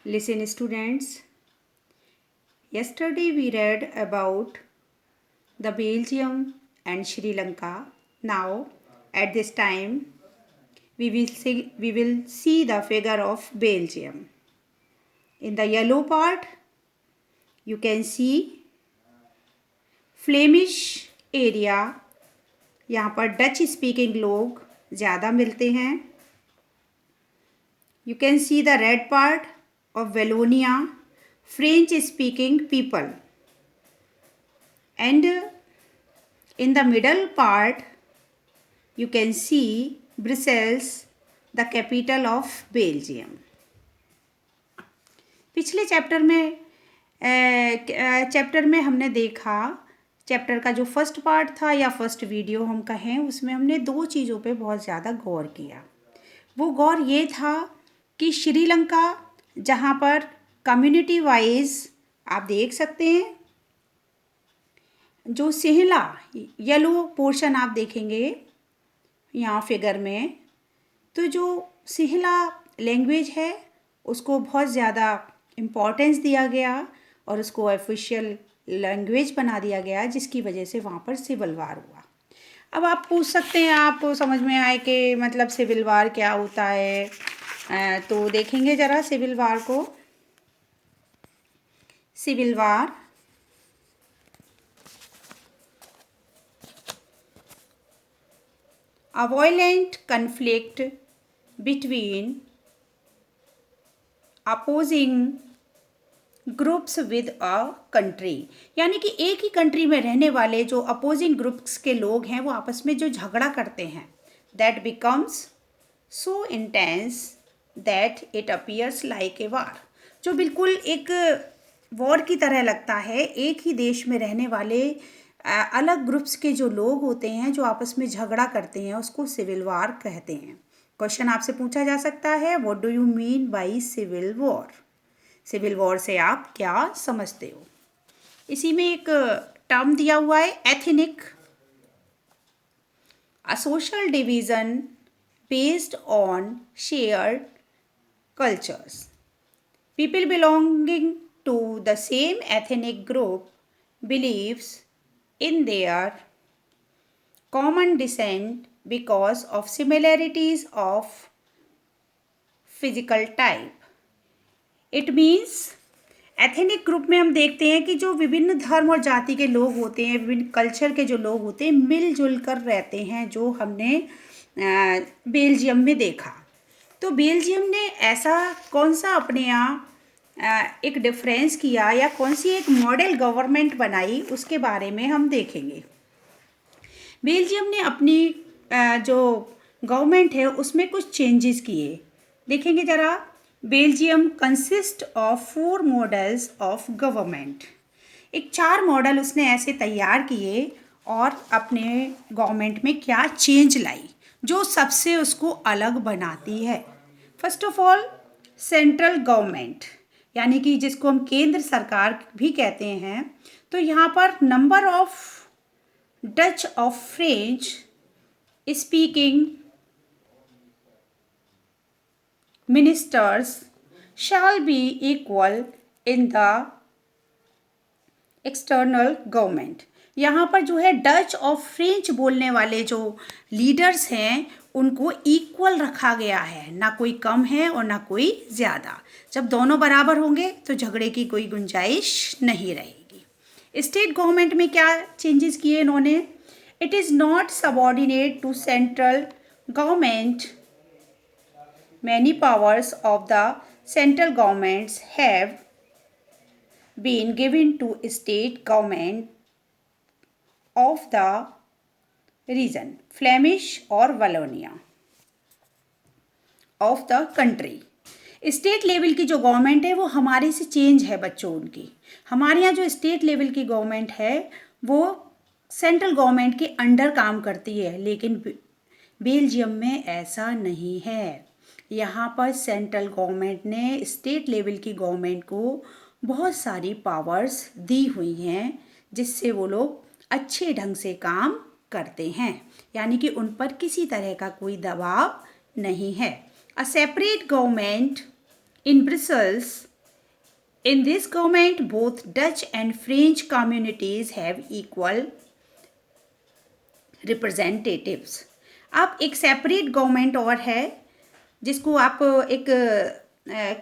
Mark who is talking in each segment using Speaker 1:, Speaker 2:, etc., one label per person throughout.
Speaker 1: Listen, students. Yesterday we read about the Belgium and Sri Lanka. Now, at this time, we will see the figure of Belgium. In the yellow part, you can see Flemish area. यहाँ पर Dutch speaking लोग ज़्यादा मिलते हैं. You can see the red part of Wallonia, French speaking people. And in the middle part, you can see Brussels, the capital of Belgium. पिछले chapter में हमने देखा, चैप्टर का जो फर्स्ट पार्ट था या फर्स्ट वीडियो हम कहें, उसमें हमने दो चीज़ों पे बहुत ज़्यादा गौर किया. वो गौर ये था कि श्रीलंका, जहाँ पर कम्युनिटी वाइज आप देख सकते हैं, जो सिहला येलो पोर्शन आप देखेंगे यहाँ फिगर में, तो जो सिहला लैंग्वेज है उसको बहुत ज़्यादा इम्पोर्टेंस दिया गया और उसको ऑफिशियल लैंग्वेज बना दिया गया, जिसकी वजह से वहाँ पर सिविल वार हुआ. अब आप पूछ सकते हैं, आपको समझ में आए कि मतलब सिविल वार क्या होता है. तो देखेंगे ज़रा सिविल वार को. Civil war a violent conflict between opposing groups with a country, यानी कि एक ही कंट्री में रहने वाले जो अपोजिंग ग्रुप्स के लोग हैं वो आपस में जो झगड़ा करते हैं. That becomes so intense that it appears like a war. जो बिल्कुल एक वॉर की तरह लगता है. एक ही देश में रहने वाले अलग ग्रुप्स के जो लोग होते हैं जो आपस में झगड़ा करते हैं, उसको सिविल वार कहते हैं. क्वेश्चन आपसे पूछा जा सकता है, what do you mean by civil war? Civil war से आप क्या समझते हो? इसी में एक टर्म दिया हुआ है, ethnic, a social division based on shared cultures. People belonging to the same ethnic group believes in their common descent because of similarities of physical type. It means ethnic group में हम देखते हैं कि जो विभिन्न धर्म और जाति के लोग होते हैं, विभिन्न कल्चर के जो लोग होते हैं, मिलजुल कर रहते हैं, जो हमने बेल्जियम में देखा. तो बेल्जियम ने ऐसा कौन सा अपने यहाँ एक डिफरेंस किया या कौन सी एक मॉडल गवर्नमेंट बनाई, उसके बारे में हम देखेंगे. बेल्जियम ने अपनी जो गवर्नमेंट है उसमें कुछ चेंजेस किए. देखेंगे ज़रा. Belgium consist of 4 models of government. एक 4 मॉडल उसने ऐसे तैयार किए और अपने गवर्नमेंट में क्या चेंज लाई जो सबसे उसको अलग बनाती है. First of all, central government, यानी कि जिसको हम केंद्र सरकार भी कहते हैं. तो यहाँ पर number of Dutch of French speaking ministers shall be equal in the external government. यहाँ पर जो है डच और फ्रेंच बोलने वाले जो लीडर्स हैं उनको इक्वल रखा गया है, ना कोई कम है और ना कोई ज़्यादा. जब दोनों बराबर होंगे तो झगड़े की कोई गुंजाइश नहीं रहेगी. स्टेट गवर्नमेंट में क्या चेंजेस किए इन्होंने? It is not subordinate to central government. Many powers of the central governments have been given to state government of the region, Flemish or Wallonia of the country. State level की जो government है वो हमारे से change है बच्चों उनकी. हमारे यहाँ जो स्टेट लेवल की गवर्नमेंट है वो सेंट्रल गवर्नमेंट के अंडर काम करती है, लेकिन बेल्जियम में ऐसा नहीं है. यहाँ पर सेंट्रल गवर्नमेंट ने स्टेट लेवल की गवर्नमेंट को बहुत सारी पावर्स दी हुई हैं, जिससे वो लोग अच्छे ढंग से काम करते हैं, यानी कि उन पर किसी तरह का कोई दबाव नहीं है. A separate government in Brussels In this government, both Dutch and French communities have equal representatives. अब एक सेपरेट गवर्नमेंट और है जिसको आप एक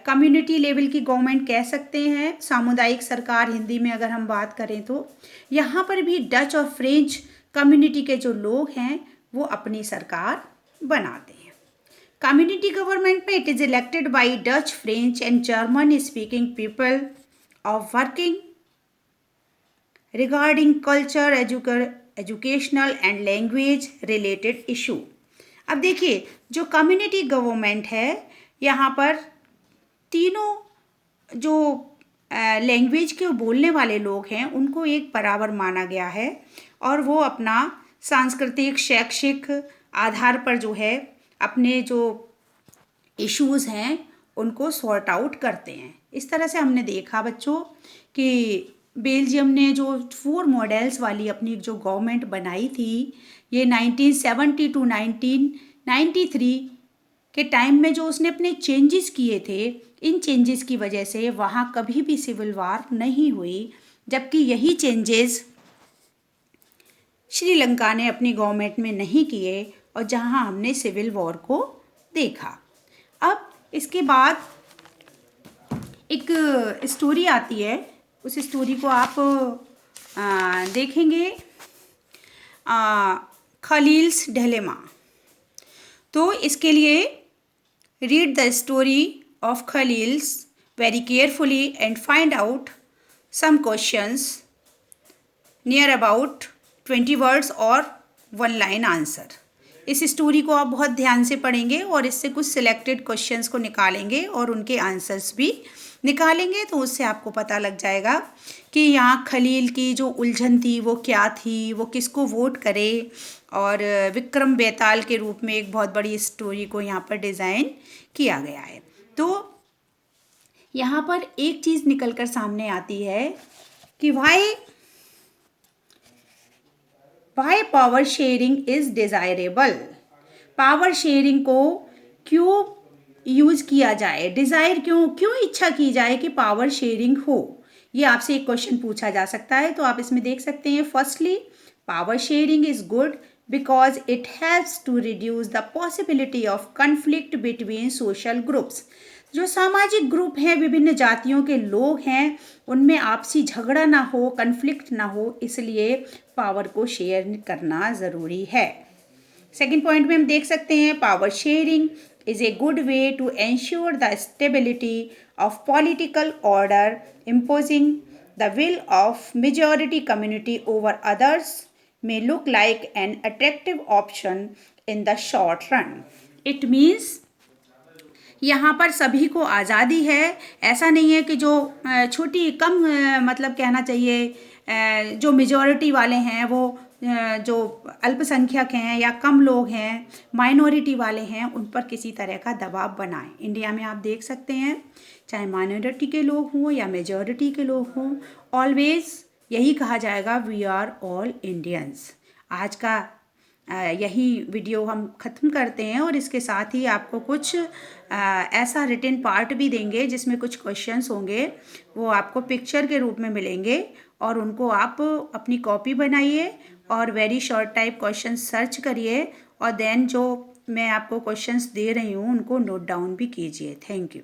Speaker 1: कम्युनिटी लेवल की गवर्नमेंट कह सकते हैं, सामुदायिक सरकार हिंदी में अगर हम बात करें तो। यहाँ पर भी डच और फ्रेंच कम्युनिटी के जो लोग हैं वो अपनी सरकार बनाते हैं। कम्युनिटी गवर्नमेंट में it is elected by Dutch, French and German speaking people of working regarding culture, educational and language related issue. अब देखिए जो कम्युनिटी गवर्नमेंट है यहाँ पर तीनों जो लैंग्वेज के बोलने वाले लोग हैं उनको एक बराबर माना गया है और वो अपना सांस्कृतिक शैक्षिक आधार पर जो है अपने जो इश्यूज़ हैं उनको सॉर्ट आउट करते हैं। इस तरह से हमने देखा बच्चों कि बेल्जियम ने जो 4 मॉडल्स वाली अपनी जो गवर्नमेंट बनाई थी ये 1970 टू 1993 के टाइम में जो उसने अपने चेंजेस किए थे, इन चेंजेस की वजह से वहाँ कभी भी सिविल वार नहीं हुई, जबकि यही चेंजेस श्रीलंका ने अपनी गवर्नमेंट में नहीं किए और जहाँ हमने सिविल वॉर को देखा। अब इसके बाद एक स्टोरी आती है, उस स्टोरी को आप देखेंगे, खलील्स डिलेमा। तो इसके लिए read the story of Khalil's very carefully and find out some questions near about 20 words और 1 लाइन आंसर। इस स्टोरी को आप बहुत ध्यान से पढ़ेंगे और इससे कुछ सिलेक्टेड क्वेश्चंस को निकालेंगे और उनके आंसर्स भी निकालेंगे, तो उससे आपको पता लग जाएगा कि यहाँ खलील की जो उलझन थी वो क्या थी, वो किसको वोट करे, और विक्रम बेताल के रूप में एक बहुत बड़ी स्टोरी को यहाँ पर डिज़ाइन किया गया है। तो यहाँ पर एक चीज़ निकल कर सामने आती है कि why power sharing is desirable. Power sharing को क्यों यूज़ किया जाए, डिज़ायर क्यों इच्छा की जाए कि पावर शेयरिंग हो, ये आपसे एक क्वेश्चन पूछा जा सकता है। तो आप इसमें देख सकते हैं, firstly power sharing is good because it helps to reduce the possibility of conflict between social groups। जो सामाजिक ग्रुप हैं, विभिन्न जातियों के लोग हैं, उनमें आपसी झगड़ा ना हो, कन्फ्लिक्ट ना हो, इसलिए पावर को शेयर करना ज़रूरी है। सेकंड पॉइंट में हम देख सकते हैं, power sharing is a good way to ensure the stability of political order, imposing the will of majority community over others may look like an attractive option in the short run। It means यहाँ पर सभी को आज़ादी है, ऐसा नहीं है कि जो छोटी कम मतलब कहना चाहिए जो मेजॉरिटी वाले हैं वो जो अल्पसंख्यक हैं या कम लोग हैं, माइनॉरिटी वाले हैं, उन पर किसी तरह का दबाव बनाएं। इंडिया में आप देख सकते हैं चाहे माइनॉरिटी के लोग हों या मेजॉरिटी के लोग हों, ऑलवेज यही कहा जाएगा वी आर ऑल इंडियंस। आज का यही वीडियो हम ख़त्म करते हैं और इसके साथ ही आपको कुछ ऐसा रिटन पार्ट भी देंगे जिसमें कुछ क्वेश्चंस होंगे, वो आपको पिक्चर के रूप में मिलेंगे और उनको आप अपनी कॉपी बनाइए और very short type question search करिए और देन जो मैं आपको क्वेश्चंस दे रही हूँ उनको नोट डाउन भी कीजिए। Thank you.